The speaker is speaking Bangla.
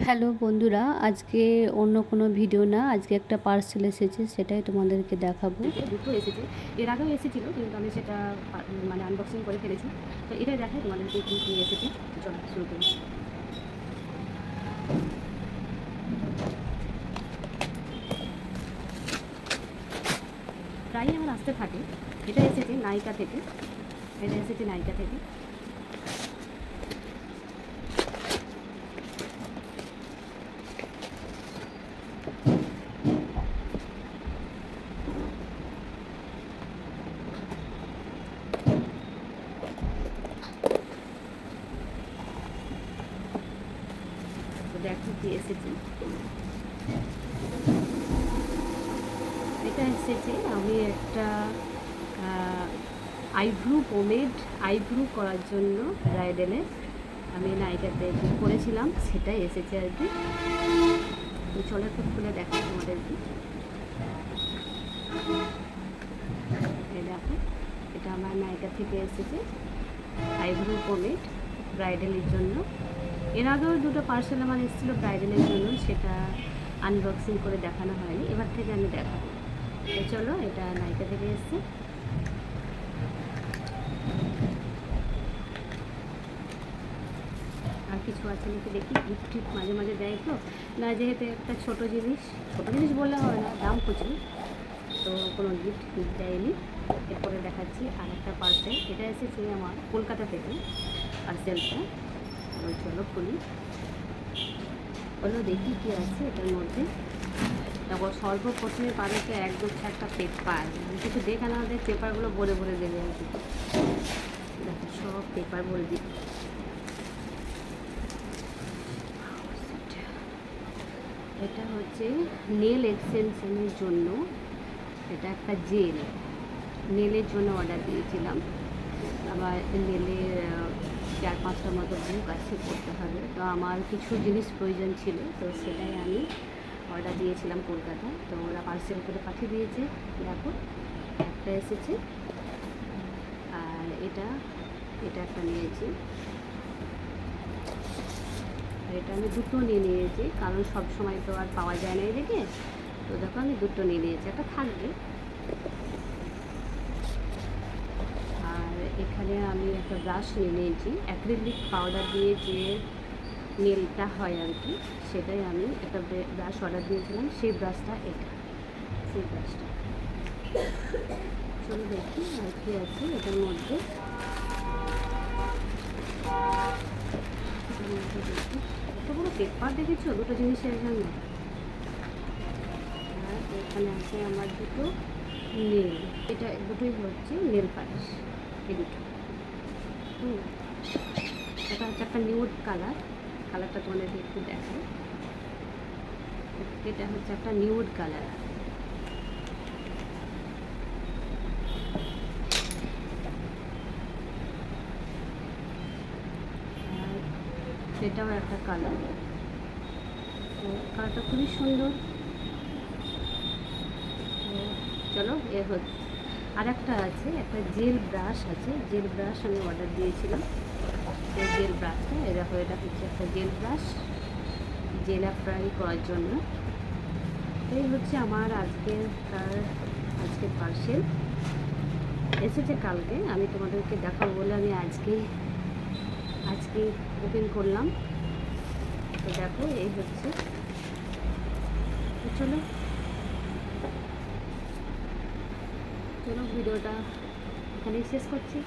হ্যালো বন্ধুরা, আজকে অন্য কোনো ভিডিও না, আজকে একটা পার্সেল এসেছে, সেটাই তোমাদেরকে দেখাবো। দুটো এসেছে, এর আগেও এসেছিল কিন্তু আমি সেটা মানে আনবক্সিং করে ফেলেছি। তো এটাই দেখাই তোমাদেরকে কী কী এসেছে। চলো শুরু করি। প্রায়ই আমার আসতে থাকে। এটা এসেছে নাইকা থেকে, তো দেখো কি এসেছে। এটা এসেছে, আমি একটা আইব্রু পোমেড আইব্রু করার জন্য ব্রাইডালে আমি নাইকাতে বুক করেছিলাম, সেটাই এসেছে আর কি। তো চলো একটু খুলে দেখাই তোমাদেরকে। এই দেখো, এটা আমার নাইকা থেকে এসেছে আইব্রু পোমেড ব্রাইডালের জন্য। এর আগেও দুটো পার্সেল আমার এসেছিলো ব্রাইডালের জন্য, সেটা আনবক্সিং করে দেখানো হয়নি, এবার থেকে আমি দেখাবো। তো চলো, এটা নাইকা থেকে এসেছে। আর কিছু আছে নাকি দেখি, গিফট টিফট মাঝে মাঝে দেয় তো না, যেহেতু একটা ছোটো জিনিস বললে হয় না, দাম প্রচুর, তো কোনো গিফট দেয়নি। এরপরে দেখাচ্ছি আর একটা পার্সেল, এটা এসেছে আমার কলকাতা থেকে পার্সেলটা। তো চলো খুলি, বলো দেখি কী আছে এটার মধ্যে। তারপর সর্বপ্রথমে পাবে তো একটা পেপার, কিছু দেখে না আমাদের পেপারগুলো ভরে ভরে দেবে আর কি। দেখো সব পেপার ভরে দিই। এটা হচ্ছে নেল এক্সটেনশনের জন্য, এটা একটা জেল, নেলের জন্য অর্ডার দিয়েছিলাম। আবার নেলের 4-5টা মতো বুক আছে, করতে হবে। তো আমার কিছু জিনিস প্রয়োজন ছিল, তো সেটাই আমি অর্ডার দিয়েছিলাম কলকাতায়। তো ওরা পার্সেল করে পাঠিয়ে দিয়েছে। দেখো একটা এসেছে, আর এটা একটা নিয়েছি। এটা আমি দুটো নিয়ে নিয়েছি, কারণ সব সময় তো আর পাওয়া যায় না এদিকে। তো দেখো আমি দুটো নিয়ে নিয়েছি, একটা থাকবে। আর এখানে আমি একটা ব্রাশ নিয়ে নিয়েছি, অ্যাক্রিলিক পাউডার দিয়ে যে নেলটা হয় আর কি, সেটাই আমি একটা ব্রাশ অর্ডার দিয়েছিলাম, সেই ব্রাশটা চলো দেখি আর কি আছে এটার মধ্যে। এত বড় পেপার দেখেছো দুটো জিনিসের জন্য। আর এখানে আছে আমার দুটো নেল, এটা দুটোই হচ্ছে নেল পালিশ, এই দুটো। এটা হচ্ছে একটা নিউড কালারটা তোমাদেরকে একটু দেখাই। এটা হচ্ছে একটা নিউড কালার। আর সেটাও একটা কালার, তো কালারটা খুবই সুন্দর। চলো, এ হচ্ছে আর একটা আছে, একটা জেল ব্রাশ আছে, জেল ব্রাশ আমি অর্ডার দিয়েছিলাম। এই জেল ব্রাশটা, এটা হচ্ছে একটা জেল ব্রাশ, জেল অ্যাপ্লাই করার জন্য। এই হচ্ছে আমার আজকের পার্সেল এসেছে কালকে। আমি তোমাদেরকে দেখাবো বলে আমি আজকে ওপেন করলাম। তো দেখো এই হচ্ছে। চলো ভিডিওটা এখানেই শেষ করছি।